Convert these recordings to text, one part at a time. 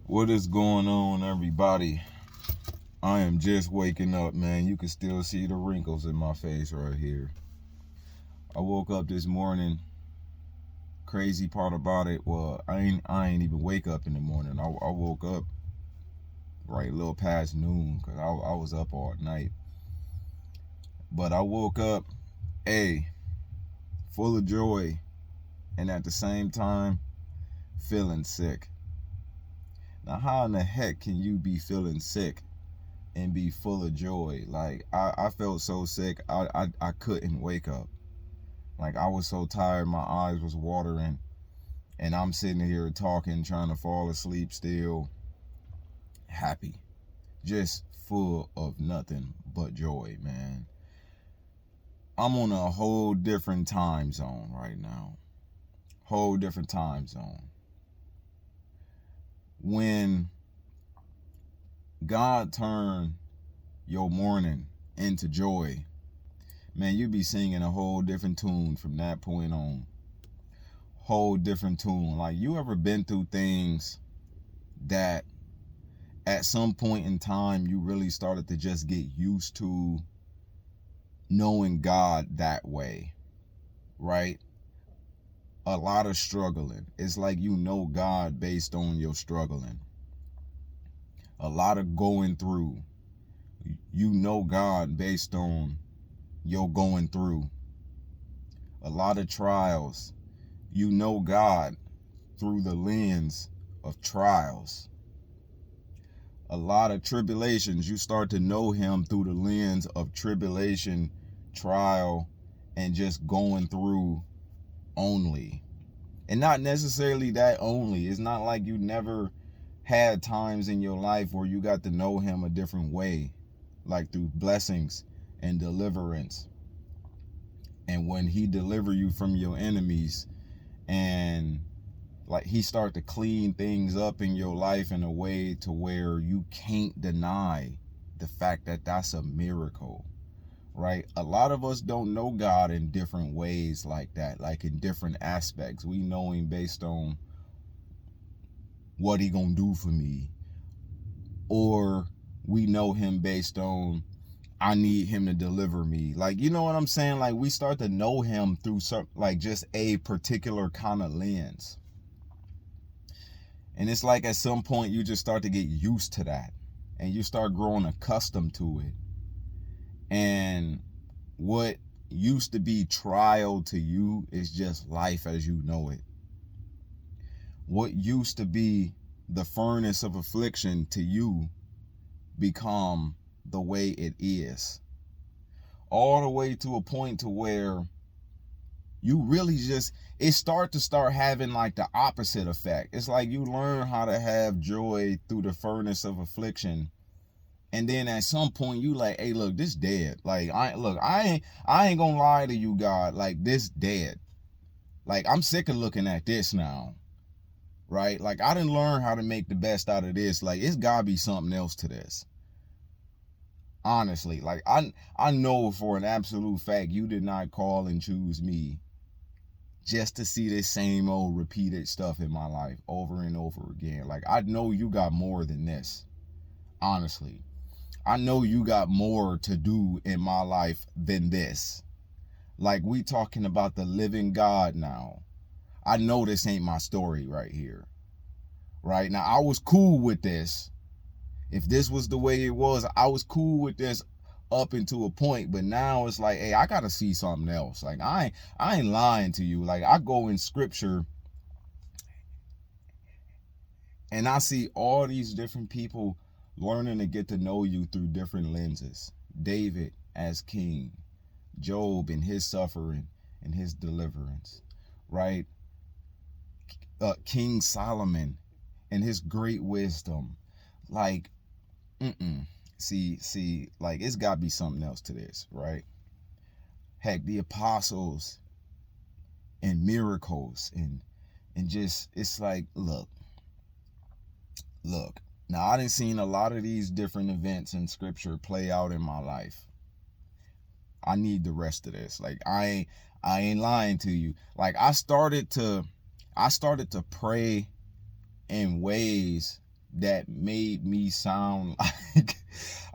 What is going on, everybody? I am just waking up, man. You can still see the wrinkles in my face right here. I woke up this morning. Crazy part about it, well, I ain't even wake up in the morning. I woke up right a little past noon because I was up all night. But I woke up, full of joy, and at the same time, feeling sick. Now, how in the heck can you be feeling sick and be full of joy? Like, I felt so sick, I couldn't wake up. Like, I was so tired, my eyes was watering, and I'm sitting here talking, trying to fall asleep still, happy, just full of nothing but joy, man. I'm on a whole different time zone right now. Whole different time zone. When God turned your mourning into joy, man, you be singing a whole different tune from that point on. Whole different tune. Like, you ever been through things that at some point in time you really started to just get used to knowing God that way, right? A lot of struggling. It's like you know God based on your struggling. A lot of going through. You know God based on your going through. A lot of trials. You know God through the lens of trials. A lot of tribulations. You start to know him through the lens of tribulation, trial, and just going through only. And not necessarily that only. It's not like you never had times in your life where you got to know him a different way, like through blessings and deliverance. And when he deliver you from your enemies, and like he start to clean things up in your life in a way to where you can't deny the fact that that's a miracle, right? A lot of us don't know God in different ways like that, like in different aspects. We know him based on what he gonna do for me, or we know him based on I need him to deliver me. Like, you know what I'm saying? Like, we start to know him through some, like, just a particular kind of lens. And it's like at some point you just start to get used to that, and you start growing accustomed to it. And what used to be trial to you is just life as you know it. What used to be the furnace of affliction to you become the way it is. All the way to a point to where you really just, it start having like the opposite effect. It's like you learn how to have joy through the furnace of affliction, and then at some point you like, hey, look, this dead. Like, I ain't gonna lie to you, God. Like, this dead. Like, I'm sick of looking at this now, right? Like, I didn't learn how to make the best out of this. Like, it's gotta be something else to this. Honestly, like, I know for an absolute fact you did not call and choose me just to see this same old repeated stuff in my life over and over again. Like, I know you got more than this. Honestly, I know you got more to do in my life than this. Like, we talking about the living God now. I know this ain't my story right here. Right now, I was cool with this. If this was the way it was, I was cool with this up into a point. But now it's like, hey, I gotta see something else. Like, I ain't lying to you. Like, I go in scripture and I see all these different people learning to get to know you through different lenses. David as king, Job and his suffering and his deliverance, right? King Solomon and his great wisdom. Like, See, like, it's got to be something else to this, right? Heck, the apostles and miracles and just, it's like, look. Now, I done seen a lot of these different events in scripture play out in my life. I need the rest of this. Like, I ain't lying to you. Like, I started to pray in ways that made me sound like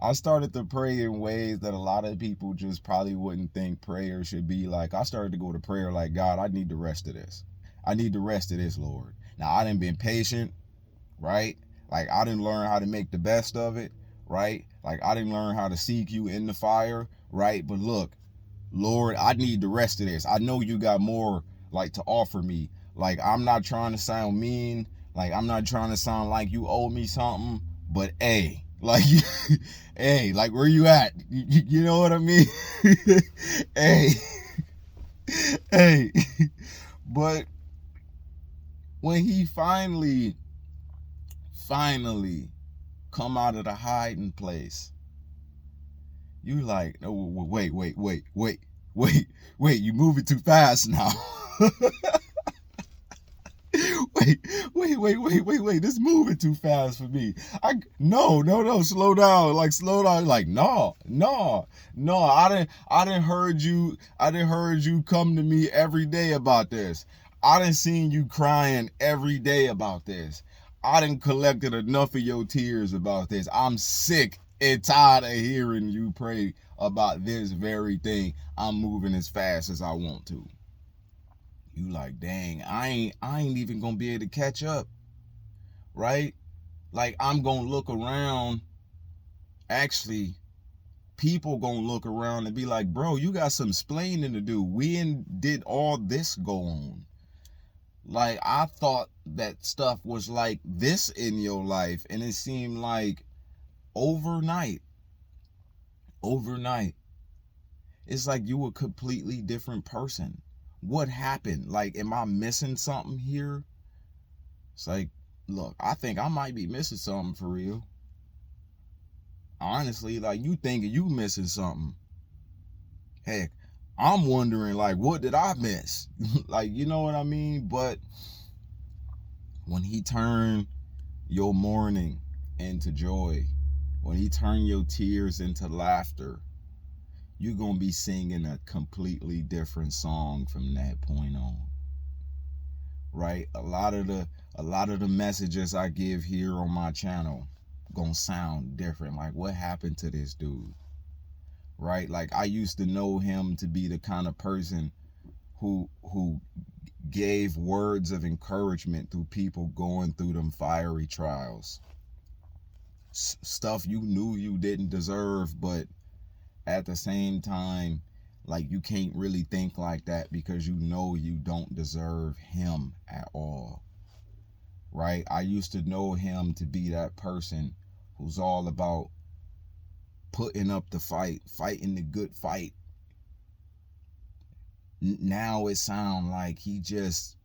I started to pray in ways that a lot of people just probably wouldn't think prayer should be like. I started to go to prayer like, God, I need the rest of this. I need the rest of this, Lord. Now, I done been patient, right? Like, I didn't learn how to make the best of it, right? Like, I didn't learn how to seek you in the fire, right? But look, Lord, I need the rest of this. I know you got more like to offer me. Like, I'm not trying to sound mean. Like, I'm not trying to sound like you owe me something. But hey, like, hey, like, where you at? You know what I mean? Hey, hey. But when he finally come out of the hiding place, you like, oh, wait, you moving too fast now. wait, this moving too fast for me. No, slow down, slow down. Like, no, I didn't heard you come to me every day about this. I done seen you crying every day about this. I done collected enough of your tears about this. I'm sick and tired of hearing you pray about this very thing. I'm moving as fast as I want to. You like, dang, I ain't even gonna be able to catch up, right? Like, I'm gonna look around. Actually, people gonna look around and be like, bro, you got some explaining to do. Did all this go on? Like, I thought that stuff was like this in your life, and it seemed like overnight, it's like you were a completely different person. What happened? Like, am I missing something here? It's like, look, I think I might be missing something for real. Honestly, like, you thinking you missing something. Heck, I'm wondering, like, what did I miss? Like, you know what I mean? But when he turned your mourning into joy, when he turned your tears into laughter, you're going to be singing a completely different song from that point on. Right? A lot of the messages I give here on my channel gonna sound different. Like, what happened to this dude? Right? Like, I used to know him to be the kind of person who gave words of encouragement through people going through them fiery trials. Stuff you knew you didn't deserve, but at the same time, like, you can't really think like that because you know you don't deserve him at all. Right? I used to know him to be that person who's all about putting up the fight, fighting the good fight. Now it sounds like he just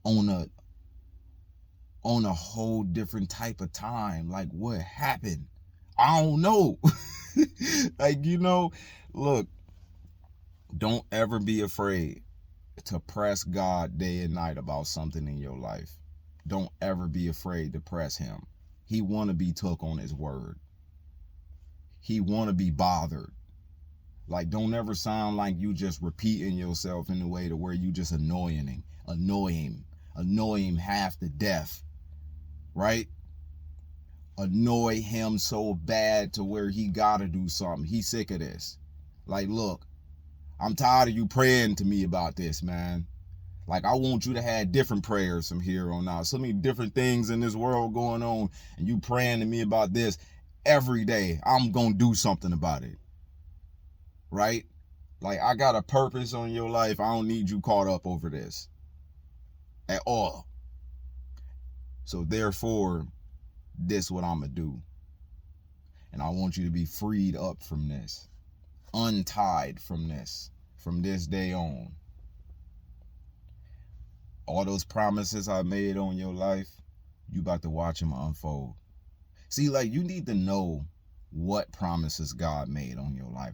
on a whole different type of time. Like, what happened? I don't know. Like, look, don't ever be afraid to press God day and night about something in your life. Don't ever be afraid to press him. He want to be took on his word. He want to be bothered. Like, don't ever sound like you just repeating yourself in a way to where you just annoy him half to death, right? Annoy him so bad to where he gotta do something. He's sick of this. Like, look, I'm tired of you praying to me about this, man. Like, I want you to have different prayers from here on out. So many different things in this world going on, and you praying to me about this every day. I'm gonna do something about it. Right? Like, I got a purpose on your life. I don't need you caught up over this at all. So therefore, this what I'm gonna do. And I want you to be freed up from this, untied from this day on. All those promises I made on your life, you about to watch them unfold. See, like, you need to know what promises God made on your life.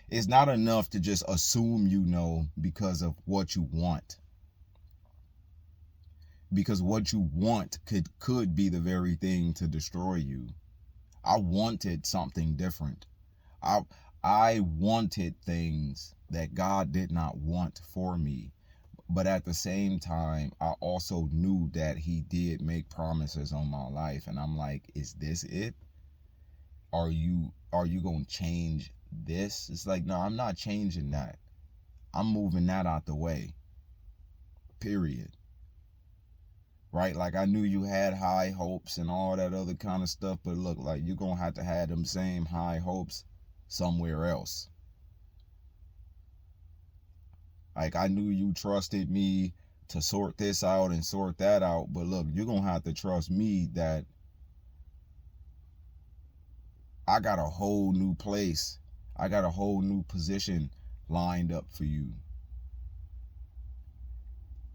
It's not enough to just assume you know because of what you want. Because what you want could be the very thing to destroy you. I wanted something different. I wanted things that God did not want for me. But at the same time, I also knew that he did make promises on my life. And I'm like, is this it? Are you gonna change this? It's like, no, I'm not changing that. I'm moving that out the way. Period. Right? Like, I knew you had high hopes and all that other kind of stuff, but look, like, you're gonna have to have them same high hopes somewhere else. Like, I knew you trusted me to sort this out and sort that out, but look, you're gonna have to trust me that I got a whole new place. I got a whole new position lined up for you.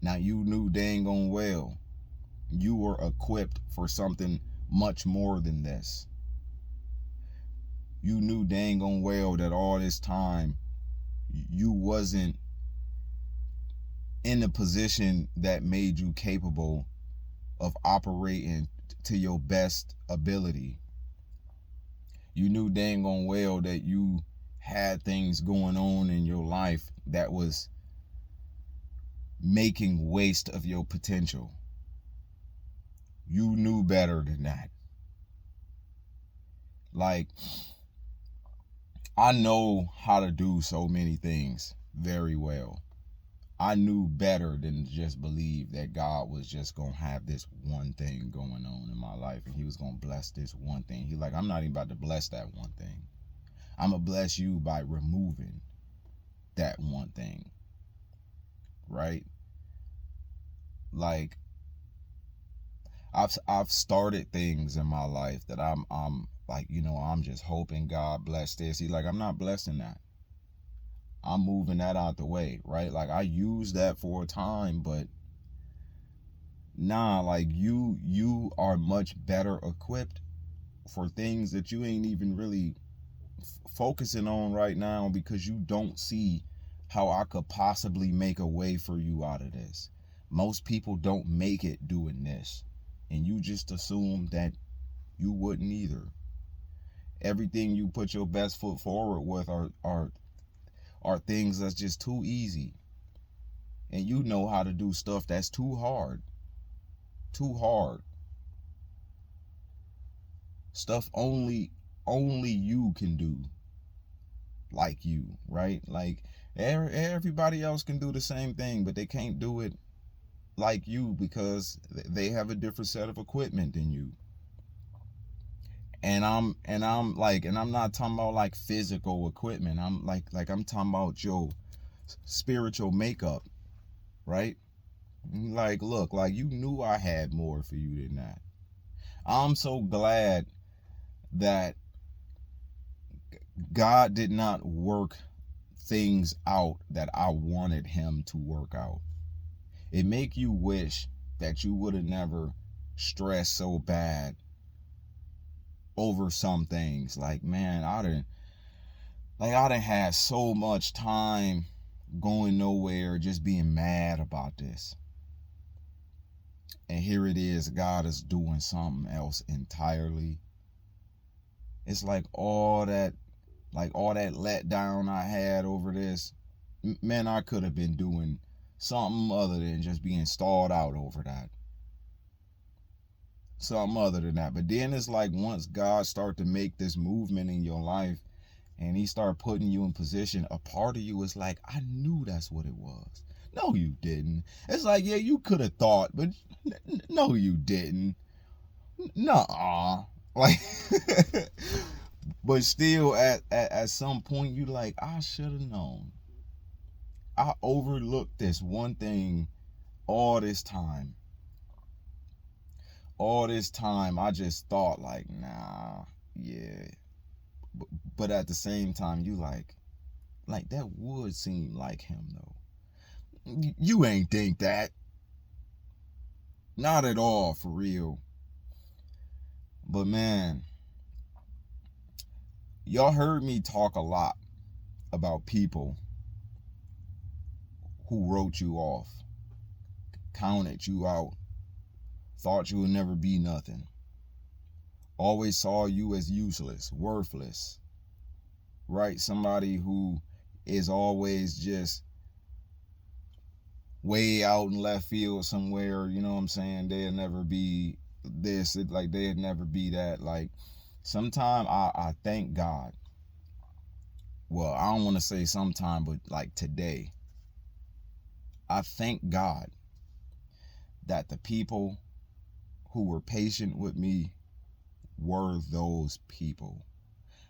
Now, you knew dang on well you were equipped for something much more than this. You knew dang on well that all this time you wasn't in a position that made you capable of operating to your best ability. You knew dang on well that you had things going on in your life that was making waste of your potential. You knew better than that. Like, I know how to do so many things very well. I knew better than just believe that God was just going to have this one thing going on in my life and he was going to bless this one thing. He's like, I'm not even about to bless that one thing. I'm going to bless you by removing that one thing. Right? Like, I've started things in my life that I'm like, I'm just hoping God bless this. He's like, I'm not blessing that. I'm moving that out the way, right? Like, I used that for a time, but nah, like, you are much better equipped for things that you ain't even really focusing on right now, because you don't see how I could possibly make a way for you out of this. Most people don't make it doing this, and you just assume that you wouldn't either. Everything you put your best foot forward with are things that's just too easy. And you know how to do stuff that's too hard. Too hard. Stuff only you can do. Like you, right? Like, everybody else can do the same thing, but they can't do it like you because they have a different set of equipment than you. And I'm not talking about like physical equipment. I'm I'm talking about your spiritual makeup, right? Like, look, like, you knew I had more for you than that. I'm so glad that God did not work things out that I wanted him to work out. It make you wish that you would have never stressed so bad over some things. Like, man, I done had so much time going nowhere, just being mad about this. And here it is, God is doing something else entirely. It's like all that letdown I had over this, man, I could have been doing something other than just being stalled out over that. Something other than that. But then it's like, once God start to make this movement in your life and he start putting you in position, a part of you is like, I knew that's what it was. No, you didn't. It's like, yeah, you could have thought, but no, you didn't. Nuh-uh. Like, but still, at some point, you like, I should have known. I overlooked this one thing all this time. All this time, I just thought like, nah, yeah. But at the same time, you like that would seem like him though. You ain't think that. Not at all, for real. But man, y'all heard me talk a lot about people who wrote you off, counted you out, thought you would never be nothing, always saw you as useless, worthless, right? Somebody who is always just way out in left field somewhere, you know what I'm saying? They'll never be this, like they'll never be that. Like sometimes I thank God. Well, I don't want to say sometime, but like today, I thank God that the people who were patient with me were those people.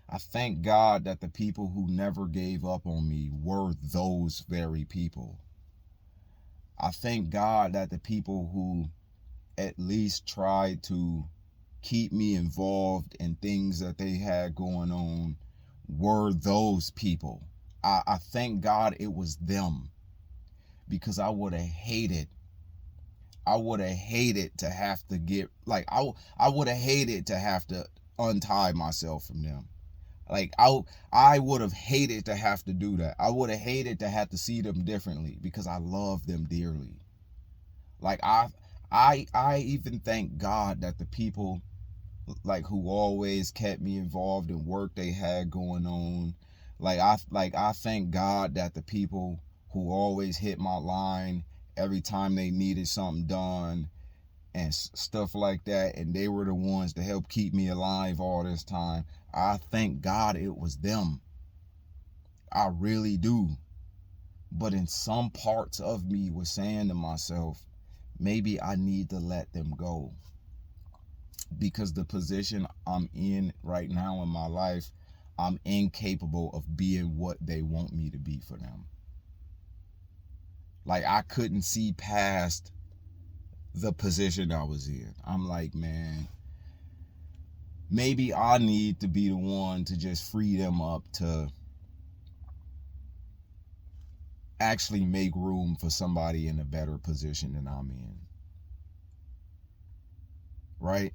I thank God that the people who never gave up on me were those very people. I thank God that the people who at least tried to keep me involved in things that they had going on were those people. I thank God it was them, because I would have hated to have to get, like, I would have hated to have to untie myself from them. Like I would have hated to have to do that. I would have hated to have to see them differently, because I love them dearly. Like I even thank God that the people like who always kept me involved in work they had going on. I thank God that the people who always hit my line every time they needed something done and stuff like that, and they were the ones to help keep me alive all this time. I thank God it was them. I really do. But in some parts of me was saying to myself, maybe I need to let them go, because the position I'm in right now in my life, I'm incapable of being what they want me to be for them. Like I couldn't see past the position I was in. I'm like, man, maybe I need to be the one to just free them up to actually make room for somebody in a better position than I'm in. Right?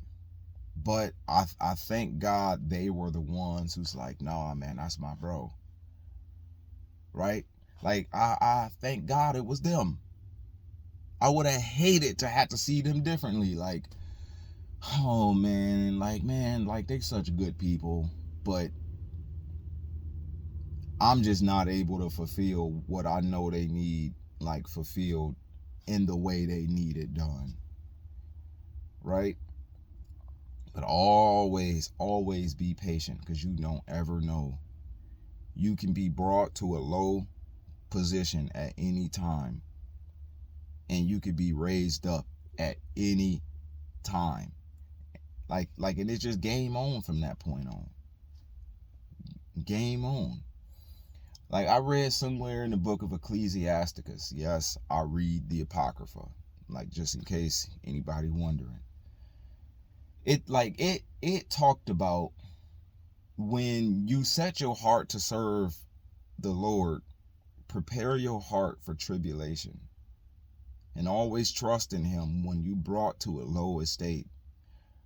But I thank God they were the ones who's like, nah, man, that's my bro. Right? Like I thank God it was them. I would have hated to have to see them differently. Like, oh man, like they such good people, but I'm just not able to fulfill what I know they need, like fulfilled in the way they need it done. Right? But always be patient, because you don't ever know. You can be brought to a low position at any time, and you could be raised up at any time. And it's just game on from that point on. Game on. Like I read somewhere in the book of Ecclesiasticus. Yes, I read the Apocrypha. Like just in case anybody wondering. It talked about when you set your heart to serve the Lord, prepare your heart for tribulation, and always trust in him when you brought to a low estate.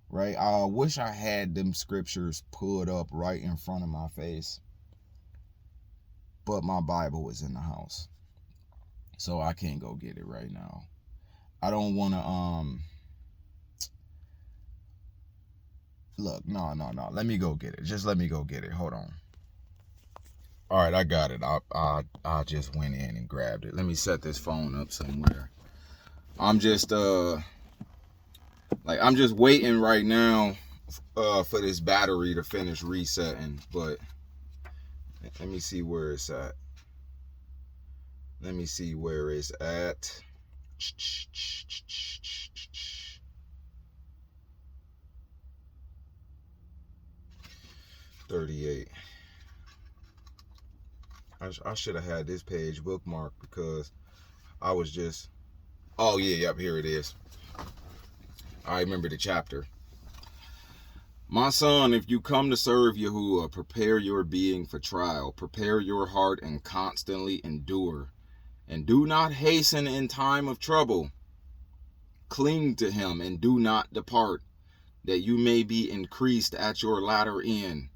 Right? I wish I had them scriptures pulled up right in front of my face, but my Bible is in the house, so I can't go get it right now. I don't want to look, no, let me go get it. Just let me go get it. Hold on. All right, I got it. I just went in and grabbed it. Let me set this phone up somewhere. I'm just waiting right now for this battery to finish resetting, but let me see where it's at. Let me see where it's at. 38. I should have had this page bookmarked, because I was just, oh yeah, yep, here it is. I remember the chapter. My son, if you come to serve Yahuwah, prepare your being for trial. Prepare your heart and constantly endure. And do not hasten in time of trouble. Cling to him and do not depart, that you may be increased at your latter end.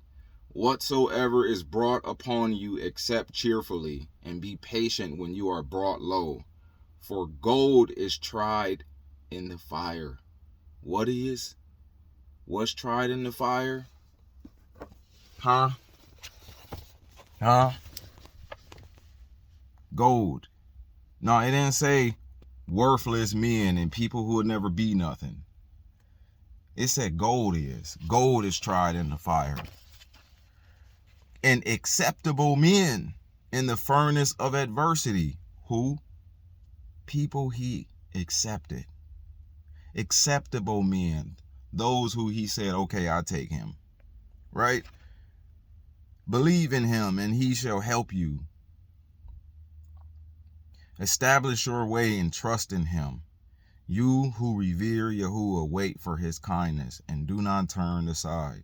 Whatsoever is brought upon you, accept cheerfully, and be patient when you are brought low. For gold is tried in the fire. What is? What's tried in the fire? Huh? Gold. No, it didn't say worthless men and people who would never be nothing. It said gold is tried in the fire. And acceptable men in the furnace of adversity. Who? People he accepted. Acceptable men. Those who he said, okay, I'll take him. Right? Believe in him and he shall help you. Establish your way and trust in him. You who revere Yahuwah, wait for his kindness and do not turn aside,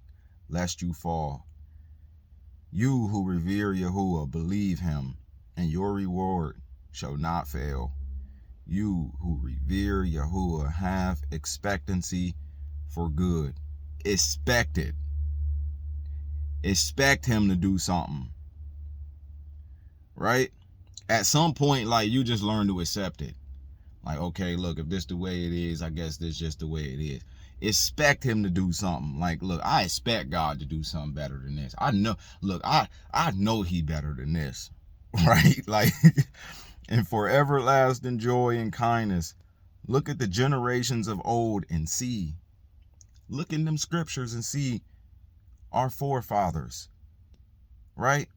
lest you fall. You who revere Yahuwah, believe him, and your reward shall not fail. You who revere Yahuwah, have expectancy for good. Expect it. Expect him to do something. Right? At some point, like, you just learn to accept it. Like, okay, look, if this the way it is, I guess this just the way it is. Expect him to do something. Like, look, I expect God to do something better than this. I know, look, I know he better than this. Right? Like, and for everlasting joy and kindness, look at the generations of old and see. Look in them scriptures and see our forefathers. Right?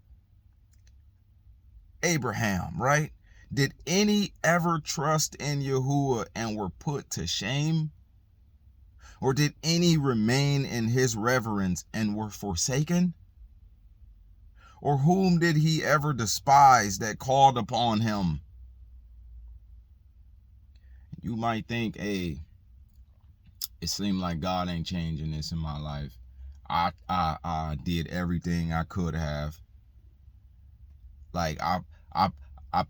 Abraham, right? Did any ever trust in Yahuwah and were put to shame? Or did any remain in his reverence and were forsaken? Or whom did he ever despise that called upon him? You might think, hey, it seemed like God ain't changing this in my life. I did everything I could have. Like, I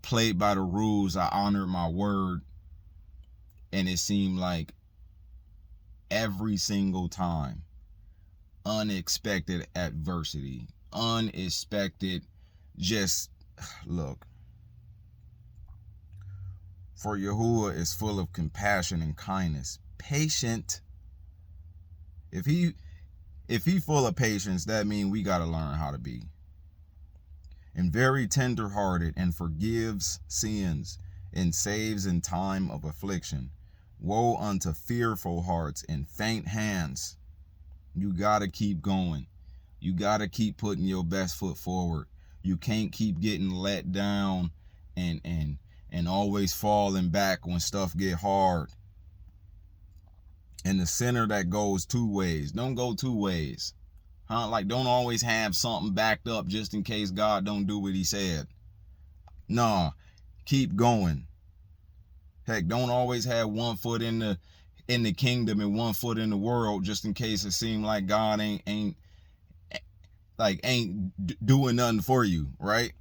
played by the rules. I honored my word. And it seemed like every single time, unexpected adversity, unexpected, just, look. For Yahuwah is full of compassion and kindness, patient. If he full of patience, that means we got to learn how to be. And very tender-hearted, and forgives sins, and saves in time of affliction. Woe unto fearful hearts and faint hands. You got to keep going. You got to keep putting your best foot forward. You can't keep getting let down and always falling back when stuff get hard. And the sinner that goes two ways. Don't go two ways. Like, don't always have something backed up just in case God don't do what he said. Nah, keep going. Heck, don't always have one foot in the kingdom and one foot in the world just in case it seems like God ain't doing nothing for you, right?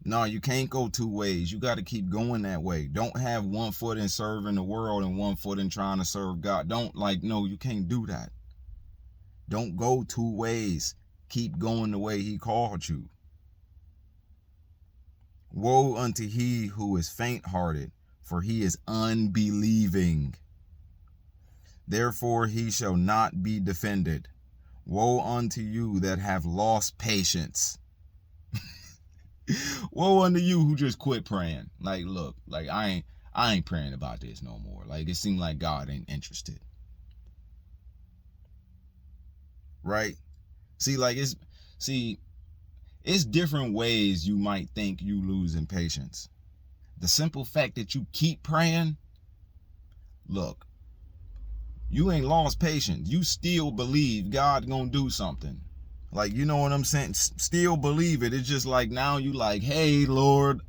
No, you can't go two ways. You got to keep going that way. Don't have one foot in serving the world and one foot in trying to serve God. No, you can't do that. Don't go two ways. Keep going the way he called you. Woe unto he who is faint-hearted, for he is unbelieving. Therefore he shall not be defended. Woe unto you that have lost patience. Woe unto you who just quit praying. Like, look, like I ain't praying about this no more. Like, it seemed like God ain't interested. Right? It's different ways you might think you losing patience. The simple fact that you keep praying, look, you ain't lost patience. You still believe God gonna do something. Like, you know what I'm saying? Still believe it. It's just like now you like, hey, Lord,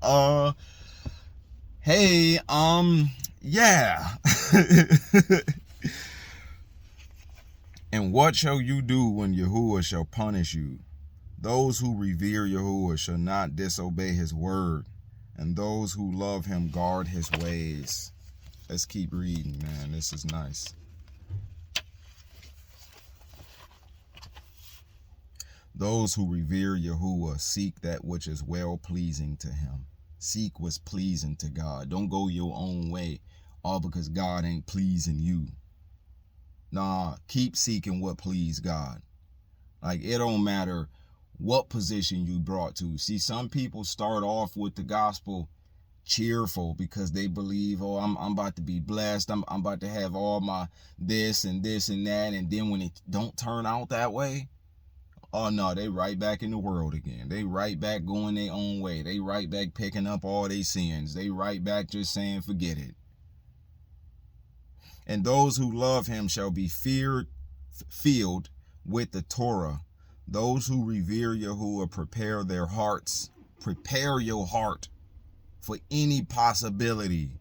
yeah. And what shall you do when Yahuwah shall punish you? Those who revere Yahuwah shall not disobey his word, and those who love him guard his ways. Let's keep reading, man. This is nice. Those who revere Yahuwah seek that which is well-pleasing to him. Seek what's pleasing to God. Don't go your own way, all because God ain't pleasing you. Nah, keep seeking what please God. Like, it don't matter what position you brought to. See, some people start off with the gospel cheerful because they believe, oh, I'm about to be blessed. I'm about to have all my this and this and that. And then when it don't turn out that way, oh no, they right back in the world again. They right back going their own way. They right back picking up all their sins. They right back just saying, forget it. And those who love him shall be filled with the Torah. Those who revere Yahuwah prepare their hearts. Prepare your heart for any possibility.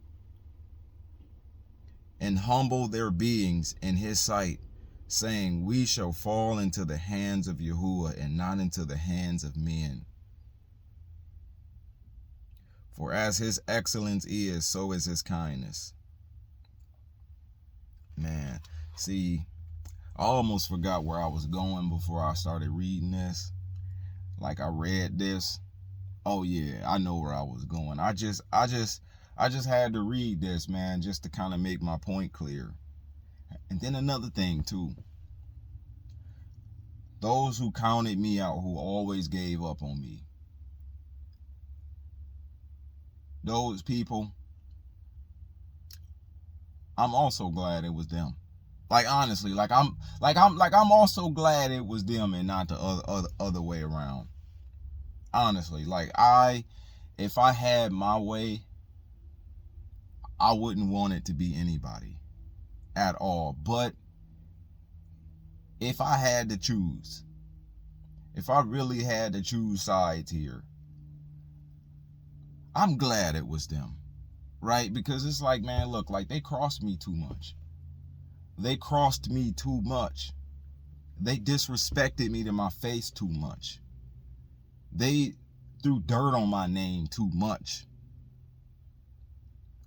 And humble their beings in his sight, saying, we shall fall into the hands of Yahuwah and not into the hands of men. For as his excellence is, so is his kindness. Man, see, I almost forgot where I was going before I started reading this. Like I read this. Oh yeah, I know where I was going. I just had to read this, man, just to kind of make my point clear. And then another thing too. Those who counted me out, who always gave up on me. Those people, I'm also glad it was them. Like honestly, I'm also glad it was them and not the other way around. Honestly, like if I had my way, I wouldn't want it to be anybody at all. But if I had to choose, if I really had to choose sides here, I'm glad it was them, right? Because it's like, man, look, like they crossed me too much. They crossed me too much. They disrespected me to my face too much. They threw dirt on my name too much.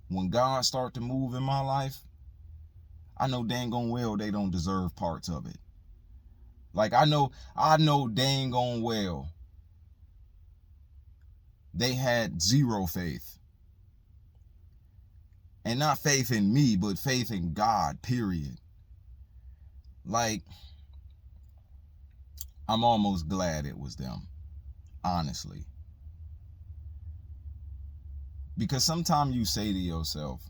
When God started to move in my life, I know dang on well they don't deserve parts of it. Like I know dang on well they had zero faith. And not faith in me, but faith in God, period. Like, I'm almost glad it was them, honestly. Because sometimes you say to yourself,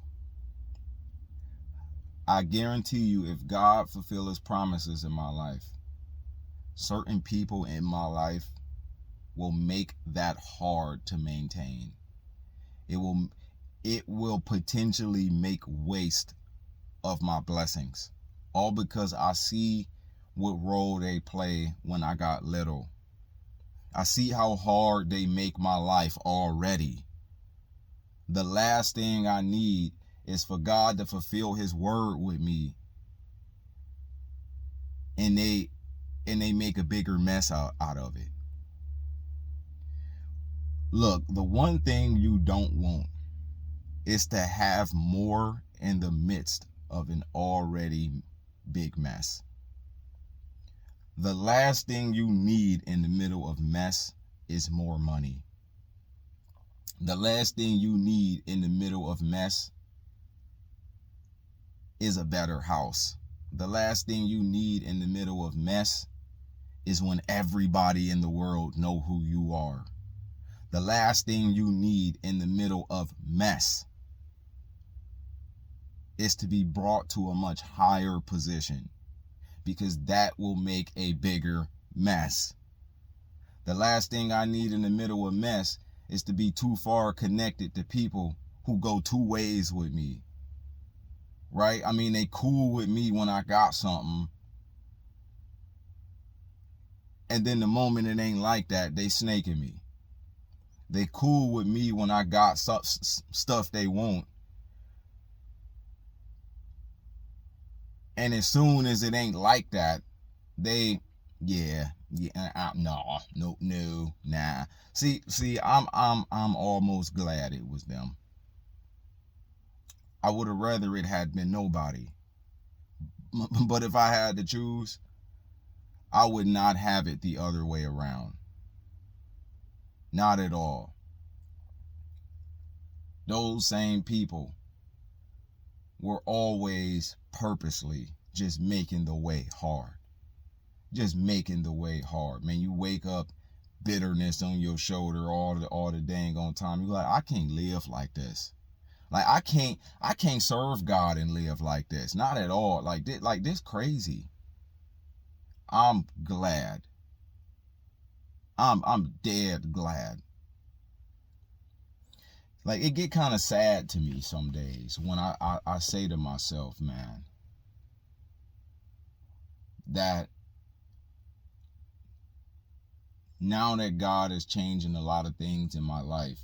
I guarantee you, if God fulfills his promises in my life, certain people in my life will make that hard to maintain. It will potentially make waste of my blessings. All because I see what role they play when I got little. I see how hard they make my life already. The last thing I need is for God to fulfill his word with me. And they make a bigger mess out of it. Look, the one thing you don't want is to have more in the midst of an already big mess. The last thing you need in the middle of mess is more money. The last thing you need in the middle of mess is a better house. The last thing you need in the middle of mess is when everybody in the world know who you are. The last thing you need in the middle of mess is to be brought to a much higher position, because that will make a bigger mess. The last thing I need in the middle of mess is to be too far connected to people who go two ways with me. Right? I mean, they cool with me when I got something. And then the moment it ain't like that, they snaking me. They cool with me when I got stuff they want. And as soon as it ain't like that, nah. See, I'm almost glad it was them. I would have rather it had been nobody. But if I had to choose, I would not have it the other way around. Not at all. Those same people were always purposely just making the way hard. Just making the way hard. Man, you wake up bitterness on your shoulder all the dang on time. You're like, I can't live like this. Like I can't serve God and live like this. Not at all. Like this crazy. I'm glad. I'm dead glad. Like it get kind of sad to me some days when I say to myself, man, that now that God is changing a lot of things in my life,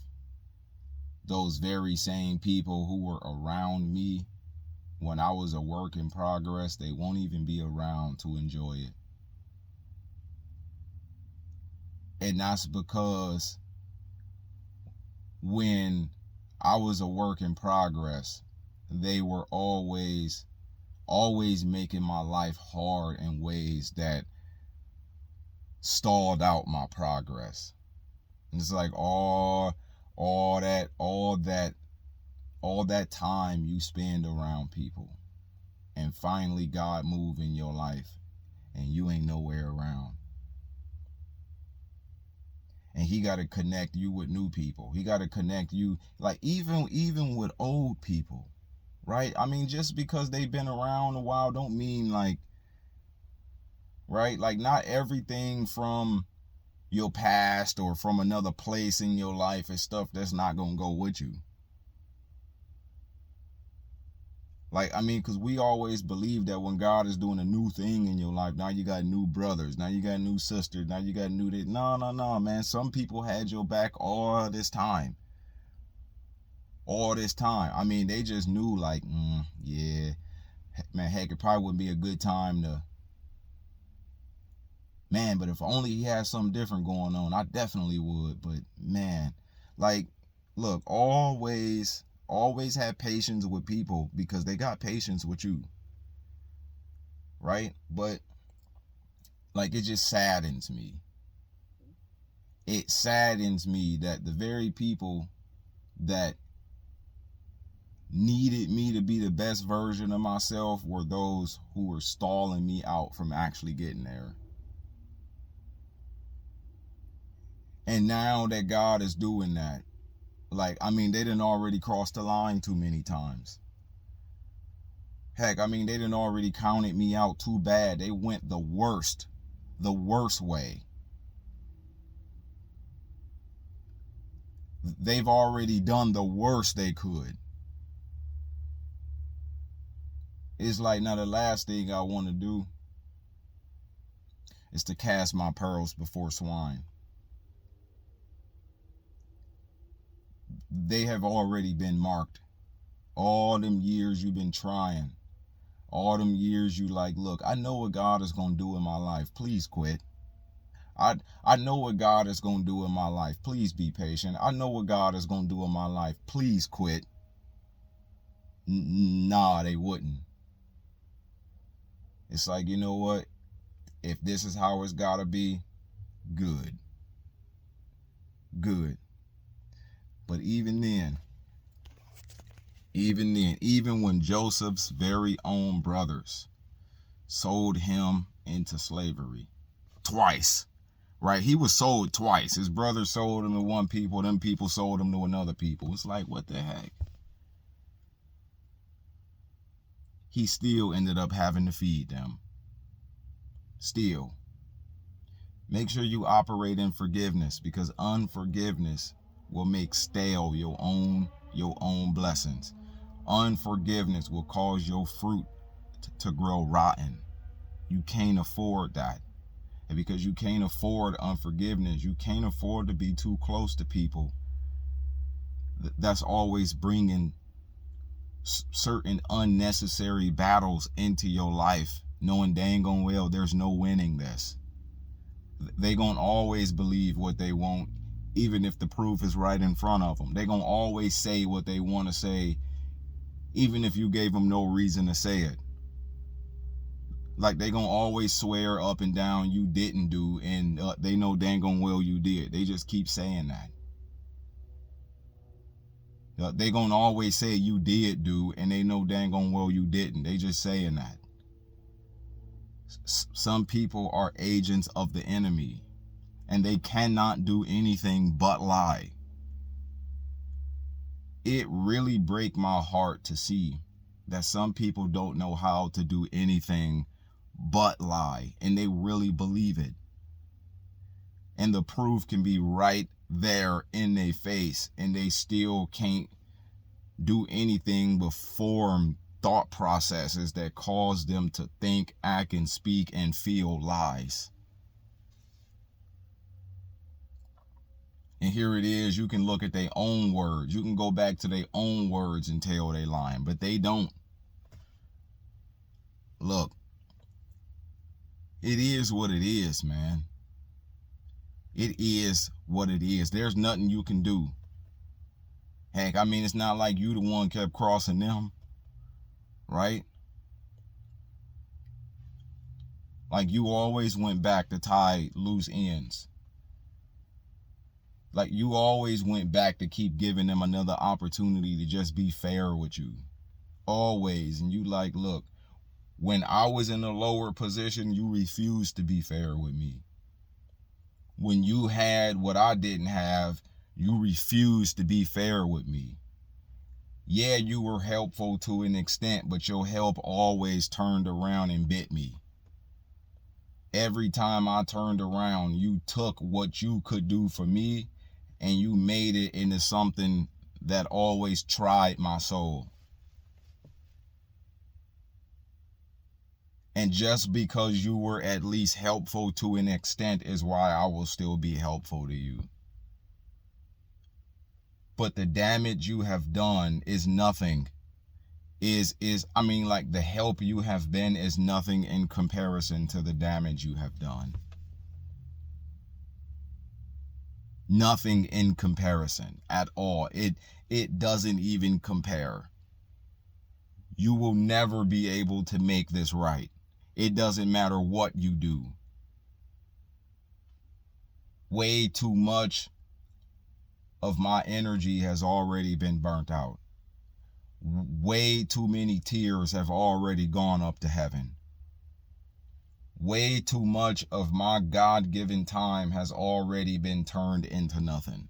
those very same people who were around me when I was a work in progress, they won't even be around to enjoy it. And that's because when I was a work in progress, they were always making my life hard in ways that stalled out my progress. And it's like all that time you spend around people, and finally God move in your life and you ain't nowhere around. And he got to connect you with new people. He got to connect you, like even with old people, right? I mean, just because they've been around a while don't mean like, right? Like not everything from your past or from another place in your life is stuff that's not going to go with you. Like, I mean, because we always believe that when God is doing a new thing in your life, now you got new brothers, now you got new sisters, now you got new this. No, man. Some people had your back all this time. All this time. I mean, they just knew, like, yeah, man, heck, it probably wouldn't be a good time to, man, but if only he had something different going on, I definitely would. But, man, like, look, always have patience with people because they got patience with you, right? But like it just saddens me. It saddens me that the very people that needed me to be the best version of myself were those who were stalling me out from actually getting there. And now that God is doing that, like, I mean, they didn't already cross the line too many times. Heck, I mean, they didn't already counted me out too bad. They went the worst way. They've already done the worst they could. It's like, now the last thing I want to do is to cast my pearls before swine. They have already been marked. All them years you've been trying. All them years you like, look, I know what God is going to do in my life. Please quit. I know what God is going to do in my life. Please be patient. I know what God is going to do in my life. Please quit. Nah, they wouldn't. It's like, you know what? If this is how it's got to be, good. Good. But even when Joseph's very own brothers sold him into slavery twice, right? He was sold twice. His brothers sold him to one people, them people sold him to another people. It's like, what the heck? He still ended up having to feed them. Still. Make sure you operate in forgiveness, because unforgiveness will make stale your own blessings. Unforgiveness will cause your fruit to grow rotten. You can't afford that. And because you can't afford unforgiveness, you can't afford to be too close to people that's always bringing certain unnecessary battles into your life, knowing dang on well there's no winning this. They gonna always believe what they want, even if the proof is right in front of them. They gonna always say what they want to say, even if you gave them no reason to say it. Like, they gonna always swear up and down you didn't do, and they know dang on well you did. They just keep saying that. They gonna always say you did do, and they know dang on well you didn't. They just saying that. Some people are agents of the enemy. and they cannot do anything but lie. It really breaks my heart to see that some people don't know how to do anything but lie, and they really believe it. And the proof can be right there in their face, and they still can't do anything but form thought processes that cause them to think, act, and speak and feel lies. And here it is, you can look at their own words. You can go back to their own words and tell they lying, but they don't. Look, it is what it is, man. It is what it is. There's nothing you can do. Heck, I mean, it's not like you the one kept crossing them, right? Like you always went back to tie loose ends. Like you always went back to keep giving them another opportunity to just be fair with you. Always. And you like, look, when I was in a lower position, you refused to be fair with me. When you had what I didn't have, you refused to be fair with me. Yeah, you were helpful to an extent, but your help always turned around and bit me. Every time I turned around, you took what you could do for me and you made it into something that always tried my soul. And just because you were at least helpful to an extent is why I will still be helpful to you. But the damage you have done is nothing. I mean, like the help you have been is nothing in comparison to the damage you have done. Nothing in comparison at all. It doesn't even compare. You will never be able to make this right. It doesn't matter what you do. Way too much of my energy has already been burnt out. Way too many tears have already gone up to heaven. Way too much of my God-given time has already been turned into nothing.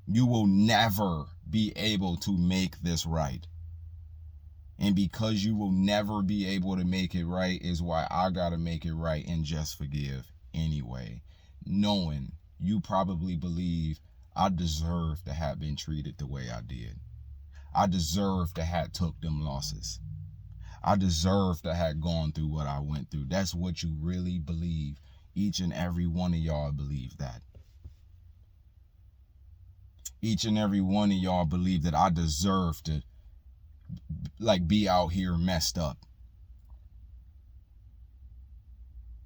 You will never be able to make this right. And because you will never be able to make it right is why I gotta make it right and just forgive anyway. Knowing you probably believe I deserve to have been treated the way I did. I deserve to have took them losses. I deserve to have gone through what I went through. That's what you really believe. Each and every one of y'all believe that. Each and every one of y'all believe that I deserve to be out here messed up.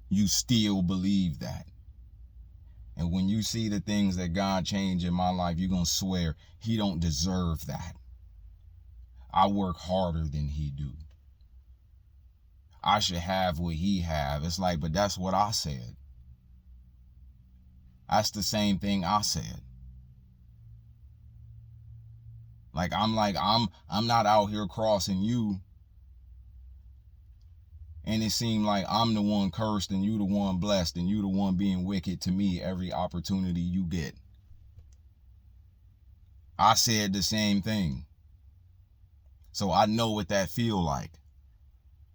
You still believe that. And when you see the things that God changed in my life, you're going to swear he don't deserve that. I work harder than he do. I should have what he have. It's like, but that's what I said. That's the same thing I said. I'm not out here crossing you. And it seemed like I'm the one cursed and you the one blessed and you the one being wicked to me every opportunity you get. I said the same thing. So I know what that feel like.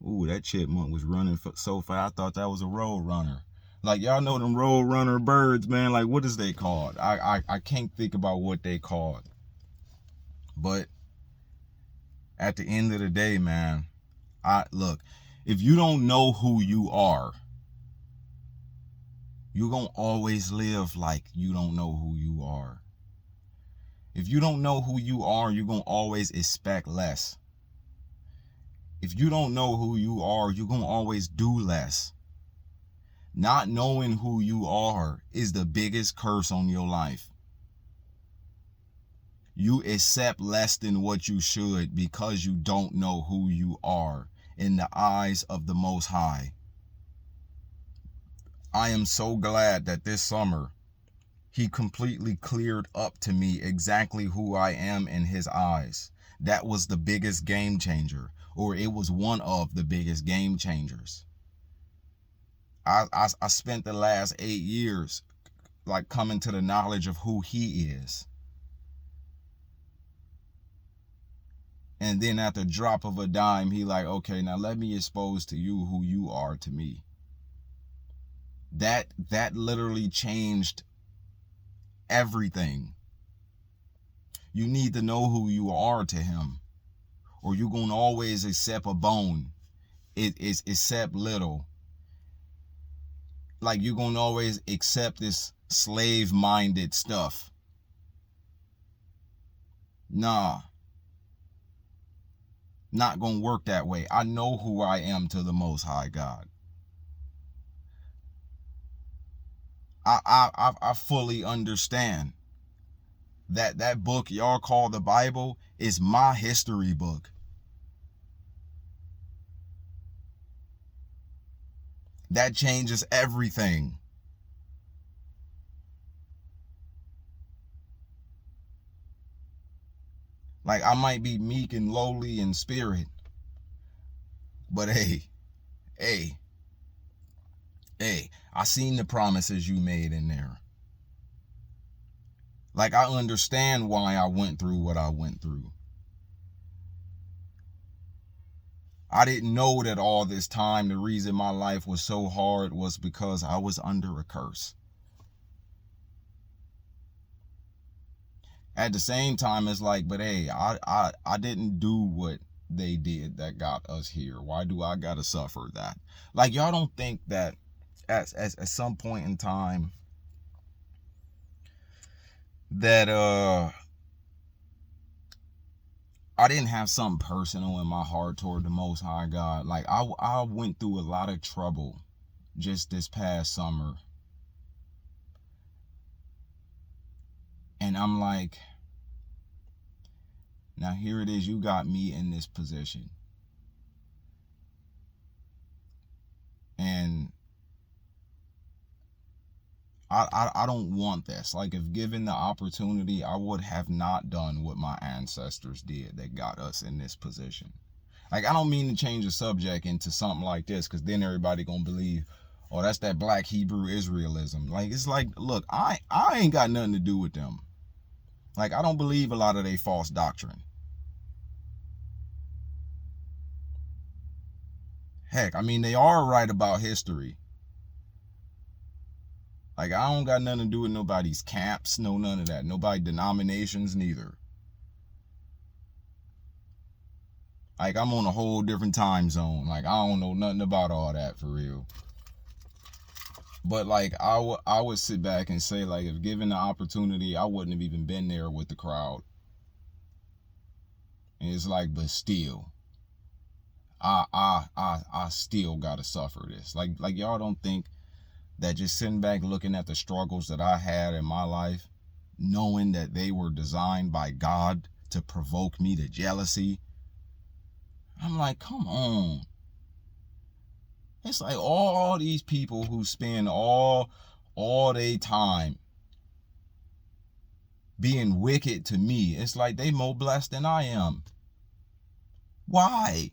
Ooh, that chipmunk was running so fast. I thought that was a road runner. Like, y'all know them road runner birds, man. Like, what is they called? I can't think about what they called. But at the end of the day, man, look, if you don't know who you are, you're going to always live like you don't know who you are. If you don't know who you are, you're going to always expect less. If you don't know who you are, you're going to always do less. Not knowing who you are is the biggest curse on your life. You accept less than what you should because you don't know who you are in the eyes of the Most High. I am so glad that this summer, he completely cleared up to me exactly who I am in his eyes. That was the biggest game changer, or it was one of the biggest game changers. I spent the last 8 years like coming to the knowledge of who he is. And then at the drop of a dime, he like, okay, now let me expose to you who you are to me. That literally changed everything. You need to know who you are to him, or you're gonna always accept a bone. It is accept little. Like you're gonna always accept this slave-minded stuff. Nah. Not gonna work that way. I know who I am to the Most High God. I fully understand that book y'all call the Bible is my history book. That changes everything. Like I might be meek and lowly in spirit, but hey, hey, I seen the promises you made in there. Like I understand why I went through what I went through. I didn't know that all this time the reason my life was so hard was because I was under a curse. At the same time, it's like, but hey, I didn't do what they did that got us here. Why do I gotta suffer that? Like y'all don't think that at some point in time that I didn't have something personal in my heart toward the Most High God. Like I went through a lot of trouble just this past summer. And I'm like, now here it is, you got me in this position. And I don't want this. Like if given the opportunity, I would have not done what my ancestors did that got us in this position. Like I don't mean to change the subject into something like this, because then everybody gonna believe, oh, that's that black Hebrew Israelism. Like it's like, look, I ain't got nothing to do with them. Like I don't believe a lot of their false doctrine. Heck, I mean they are right about history. Like I don't got nothing to do with nobody's camps, no none of that. Nobody denominations neither. Like I'm on a whole different time zone. Like I don't know nothing about all that for real. But like I would sit back and say, like, if given the opportunity, I wouldn't have even been there with the crowd. And it's like, but still, I still gotta suffer this. Like y'all don't think that just sitting back looking at the struggles that I had in my life, knowing that they were designed by God to provoke me to jealousy, I'm like, come on. It's like all these people who spend all their time being wicked to me, it's like they more blessed than I am. Why?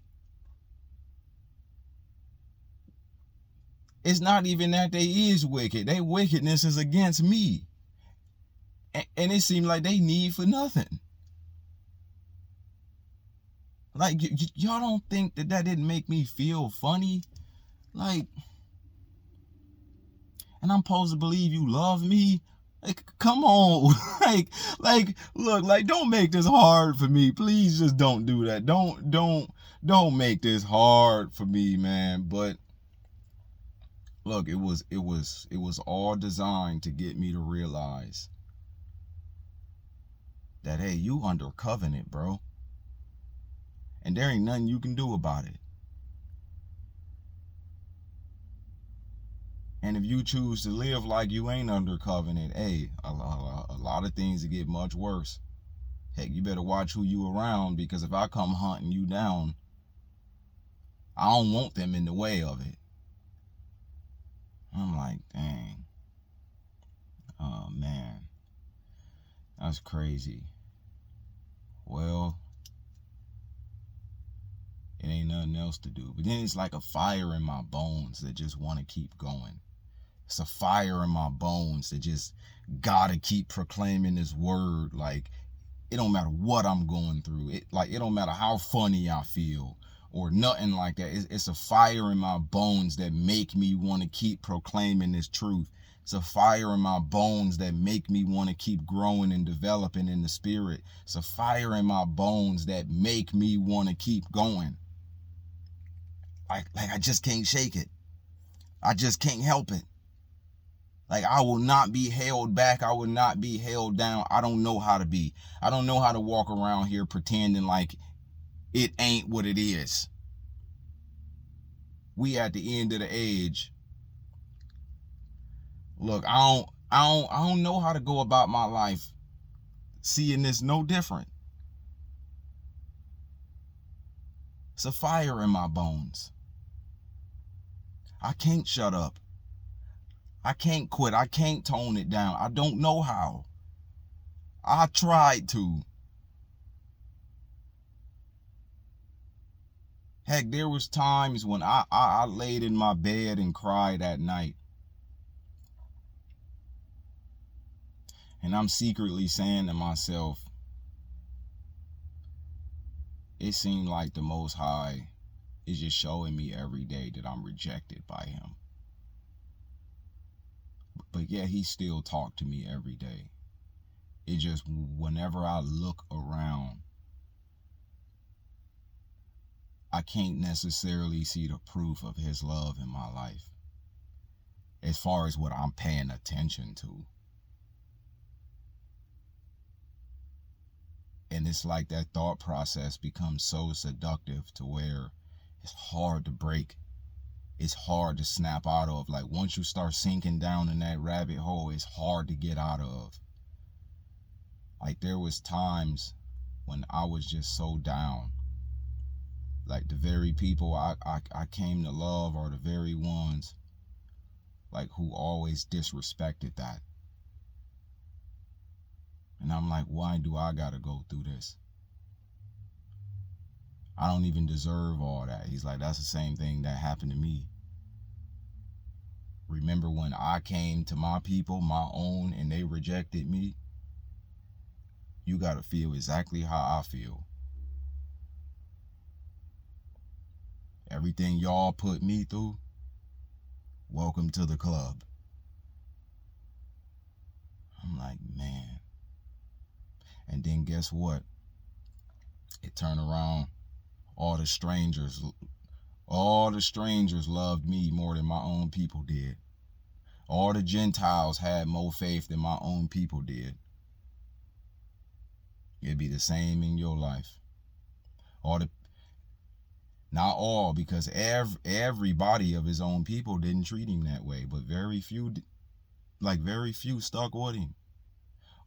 It's not even that they is wicked. Their wickedness is against me. And it seems like they need for nothing. Like, y'all don't think that didn't make me feel funny? Like, and I'm supposed to believe you love me? Like, come on. Look, like, don't make this hard for me. Please just don't do that. Don't make this hard for me, man. But look, it was all designed to get me to realize that, hey, you under covenant, bro. And there ain't nothing you can do about it. And if you choose to live like you ain't under covenant, hey, a lot of things will get much worse. Heck, you better watch who you around, because if I come hunting you down, I don't want them in the way of it. I'm like, dang. Oh, man. That's crazy. Well, It ain't nothing else to do. But then it's like a fire in my bones that just want to keep going. It's a fire in my bones that just gotta keep proclaiming this word. Like, it don't matter what I'm going through. It don't matter how funny I feel or nothing like that. It's a fire in my bones that make me want to keep proclaiming this truth. It's a fire in my bones that make me want to keep growing and developing in the spirit. It's a fire in my bones that make me want to keep going. Like I just can't shake it. I just can't help it. Like, I will not be held back. I will not be held down. I don't know how to be. I don't know how to walk around here pretending like it ain't what it is. We at the end of the age. Look, I don't know how to go about my life seeing this no different. It's a fire in my bones. I can't shut up. I can't quit. I can't tone it down. I don't know how. I tried to. Heck, there was times when I laid in my bed and cried at night. And I'm secretly saying to myself, it seemed like the Most High is just showing me every day that I'm rejected by him. But yeah, he still talked to me every day. It just, whenever I look around, I can't necessarily see the proof of his love in my life as far as what I'm paying attention to. And it's like that thought process becomes so seductive to where it's hard to break. It's hard to snap out of. Like, once you start sinking down in that rabbit hole, it's hard to get out of. Like, there was times when I was just so down. Like, the very people I came to love are the very ones, like, who always disrespected that. And I'm like, why do I gotta go through this? I don't even deserve all that. He's like, that's the same thing that happened to me. Remember when I came to my people, my own, and they rejected me? You gotta feel exactly how I feel. Everything y'all put me through, welcome to the club. I'm like, man. And then guess what? It turned around. All the strangers loved me more than my own people did. All the Gentiles had more faith than my own people did. It'd be the same in your life. Not all, because everybody of his own people didn't treat him that way, but very few stuck with him.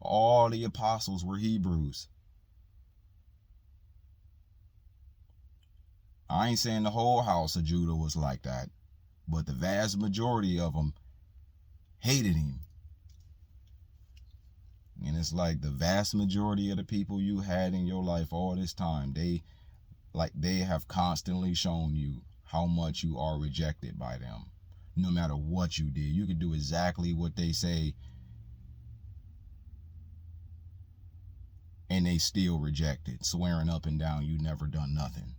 All the apostles were Hebrews. I ain't saying the whole house of Judah was like that, but the vast majority of them hated him. And it's like the vast majority of the people you had in your life all this time, they have constantly shown you how much you are rejected by them. No matter what you did, you could do exactly what they say, and they still reject it, swearing up and down you never done nothing.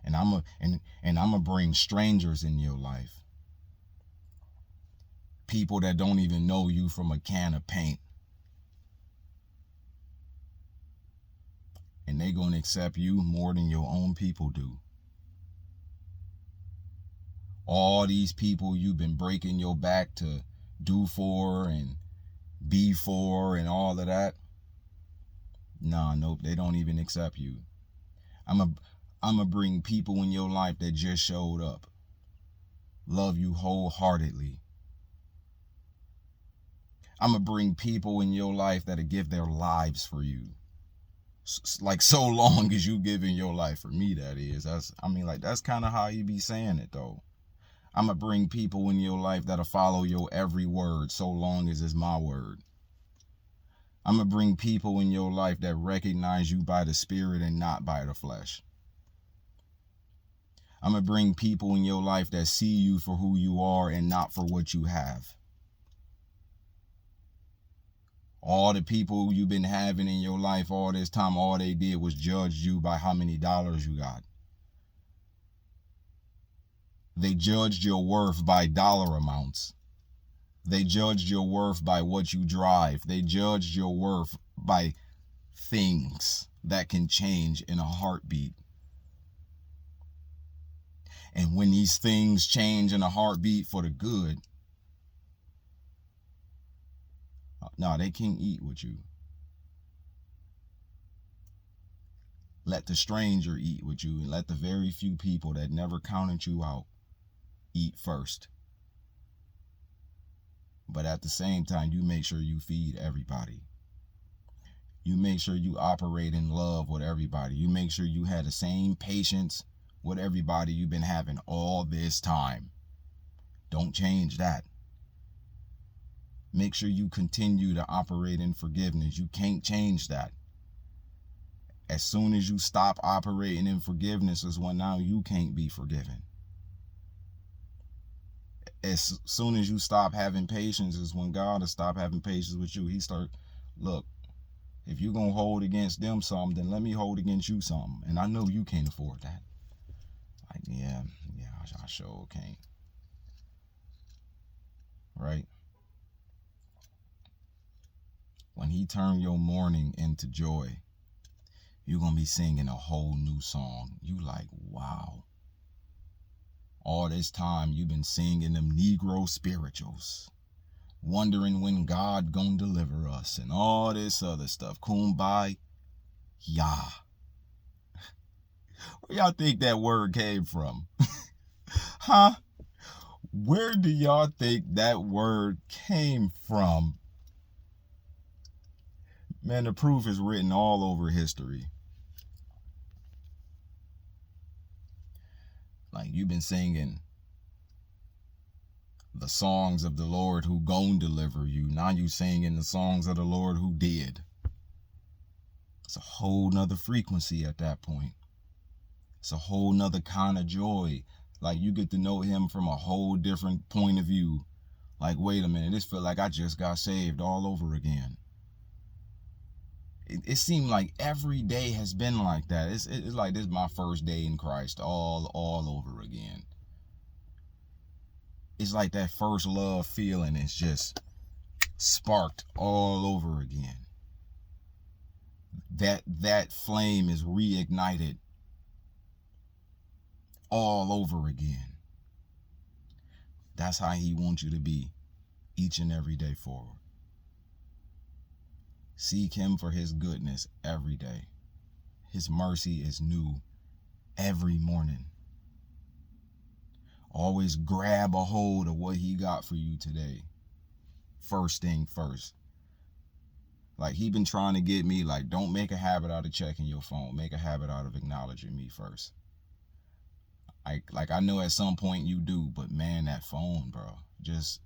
And I'm gonna bring strangers in your life. People that don't even know you from a can of paint. And they gonna accept you more than your own people do. All these people you've been breaking your back to do for and be for and all of that. Nope, they don't even accept you. I'm gonna bring people in your life that just showed up. Love you wholeheartedly. I'm gonna bring people in your life that'll give their lives for you. Like, so long as you give in your life for me, that is. That's kind of how you be saying it, though. I'm gonna bring people in your life that'll follow your every word, so long as it's my word. I'm going to bring people in your life that recognize you by the spirit and not by the flesh. I'm going to bring people in your life that see you for who you are and not for what you have. All the people you've been having in your life all this time, all they did was judge you by how many dollars you got. They judged your worth by dollar amounts. They judged your worth by what you drive. They judged your worth by things that can change in a heartbeat. And when these things change in a heartbeat for the good, no, they can't eat with you. Let the stranger eat with you, and let the very few people that never counted you out eat first. But at the same time, you make sure you feed everybody. You make sure you operate in love with everybody. You make sure you have the same patience with everybody you've been having all this time. Don't change that. Make sure you continue to operate in forgiveness. You can't change that. As soon as you stop operating in forgiveness is when now you can't be forgiven. As soon as you stop having patience is when God will stop having patience with you. He start, look, if you're going to hold against them something, then let me hold against you something. And I know you can't afford that. Like, yeah, I sure can't. Right? When he turned your mourning into joy, you're going to be singing a whole new song. You like, wow. All this time you've been singing them Negro spirituals, wondering when God gonna deliver us and all this other stuff. Kumbaya. Where y'all think that word came from? Huh? Where do y'all think that word came from? Man, the proof is written all over history. Like, you've been singing the songs of the Lord who gon' deliver you. Now you singing the songs of the Lord who did. It's a whole nother frequency at that point. It's a whole nother kind of joy. Like, you get to know him from a whole different point of view. Like, wait a minute, this feel like I just got saved all over again. It seemed like every day has been like that. It's like this is my first day in Christ all over again. It's like that first love feeling is just sparked all over again. That flame is reignited all over again. That's how he wants you to be each and every day forward. Seek him for his goodness every day. His mercy is new every morning. Always grab a hold of what he got for you today. First thing first. Like, he been trying to get me, like, don't make a habit out of checking your phone. Make a habit out of acknowledging me first. I know at some point you do, but man, that phone, bro, just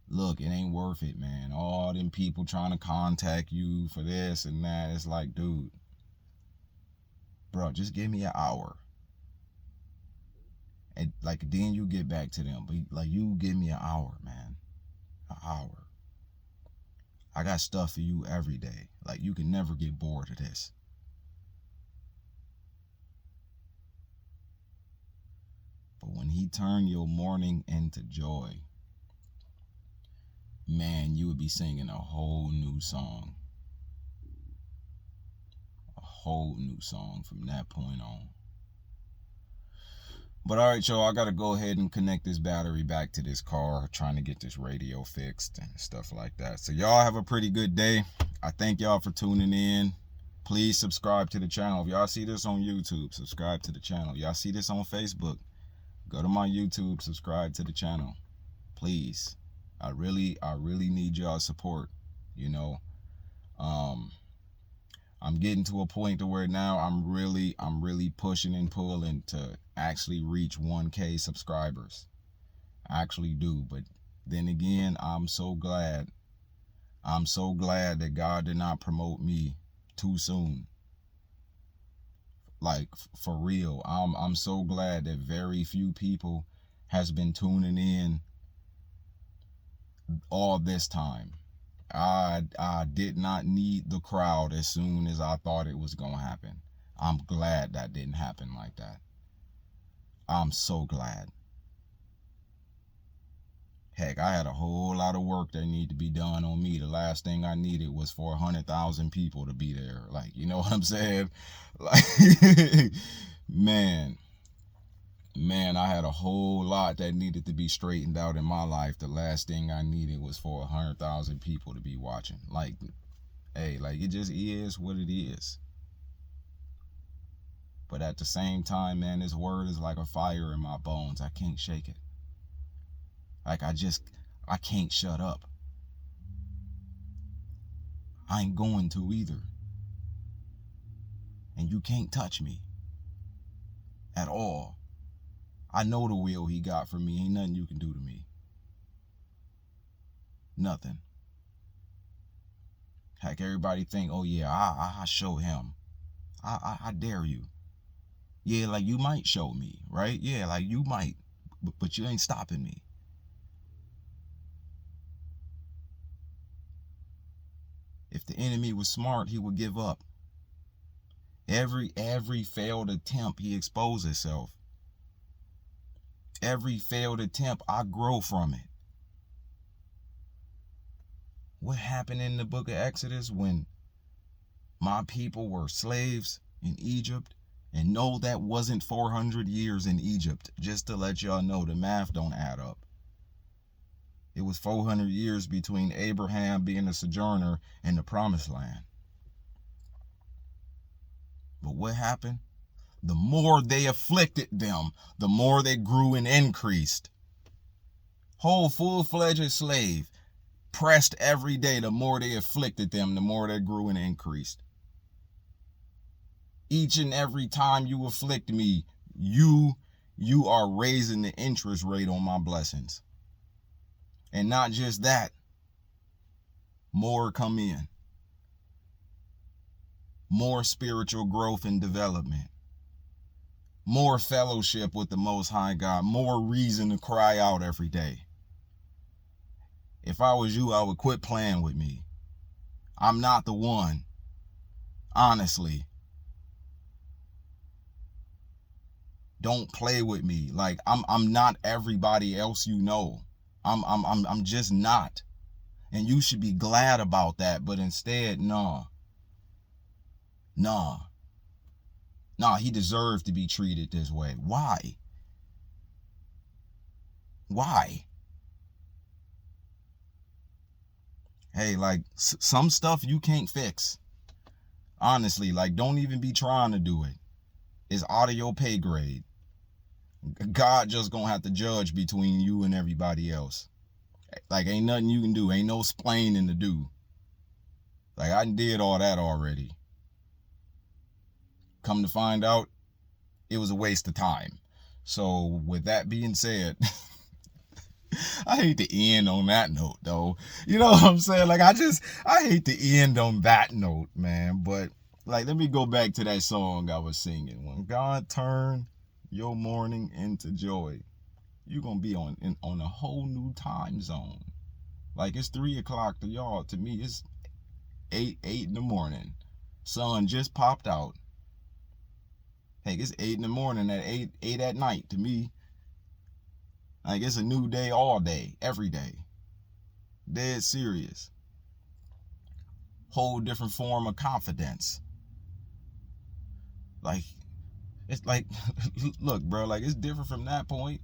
look, it ain't worth it, man. All them people trying to contact you for this and that. It's like, dude, bro, just give me an hour. And like, then you get back to them. But like, you give me an hour, man. An hour. I got stuff for you every day. Like, you can never get bored of this. But when he turned your mourning into joy, man, you would be singing a whole new song. A whole new song from that point on. But all right, y'all, I got to go ahead and connect this battery back to this car, trying to get this radio fixed and stuff like that. So y'all have a pretty good day. I thank y'all for tuning in. Please subscribe to the channel. If y'all see this on YouTube, subscribe to the channel. Y'all see this on Facebook, go to my YouTube, subscribe to the channel. Please. I really need y'all's support. You know, I'm getting to a point to where now I'm really pushing and pulling to actually reach 1K subscribers. I actually do. But then again, I'm so glad I'm so glad that God did not promote me too soon. Like, for real. I'm so glad that very few people has been tuning in all this time. I did not need the crowd as soon as I thought it was gonna happen. I'm glad that didn't happen like that. I'm so glad. Heck, I had a whole lot of work that needed to be done on me. The last thing I needed was for 100,000 people to be there. Like, you know what I'm saying? Like, man, I had a whole lot that needed to be straightened out in my life. The last thing I needed was for 100,000 people to be watching. Like, hey, like, it just is what it is. But at the same time, man, this word is like a fire in my bones. I can't shake it. Like, I can't shut up. I ain't going to either. And you can't touch me at all. I know the will he got for me. Ain't nothing you can do to me. Nothing. Heck, everybody think, oh yeah, I show him. I dare you. Yeah, like you might show me, right? Yeah, like you might, but you ain't stopping me. If the enemy was smart, he would give up. Every failed attempt, he exposed himself. Every failed attempt, I grow from it. What happened in the book of Exodus when my people were slaves in Egypt? And no, that wasn't 400 years in Egypt. Just to let y'all know, the math don't add up. It was 400 years between Abraham being a sojourner and the promised land. But what happened? The more they afflicted them, the more they grew and increased. Whole full-fledged slave, pressed every day. The more they afflicted them, the more they grew and increased. Each and every time you afflict me, you are raising the interest rate on my blessings. And not just that, more come in. More spiritual growth and development. More fellowship with the Most High God. More reason to cry out every day. If I was you, I would quit playing with me. I'm not the one. Honestly. Don't play with me. Like, I'm not everybody else you know. I'm just not. And you should be glad about that. But instead, nah, he deserved to be treated this way. Why? Hey, like, some stuff you can't fix. Honestly, like, don't even be trying to do it. It's out of your pay grade. God just gonna have to judge between you and everybody else. Like, ain't nothing you can do. Ain't no splaining to do. Like, I did all that already. Come to find out, it was a waste of time. So, with that being said, I hate to end on that note, though. You know what I'm saying? Like, I hate to end on that note, man. But, like, let me go back to that song I was singing. When God turned your mourning into joy, you're going to be on a whole new time zone. Like, it's 3 o'clock to y'all. To me, it's 8 in the morning. Sun just popped out. Hey, it's 8 in the morning at 8 at night to me. Like, it's a new day all day, every day. Dead serious. Whole different form of confidence. Like, it's like, look, bro, like, it's different from that point.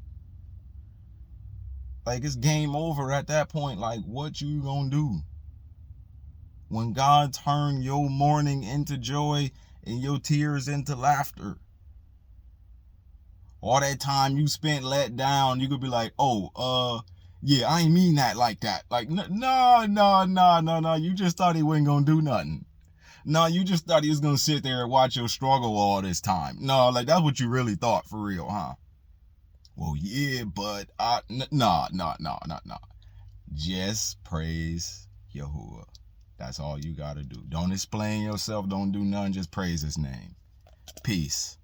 Like, it's game over at that point. Like, what you gonna do? When God turned your mourning into joy and your tears into laughter. All that time you spent let down, you could be like, yeah, I ain't mean that like that. Like, no. You just thought he wasn't gonna do nothing. No, you just thought he was gonna sit there and watch your struggle all this time. No, like, that's what you really thought for real, huh? Well, yeah, but no. Just praise Yahuwah. That's all you gotta do. Don't explain yourself. Don't do nothing. Just praise his name. Peace.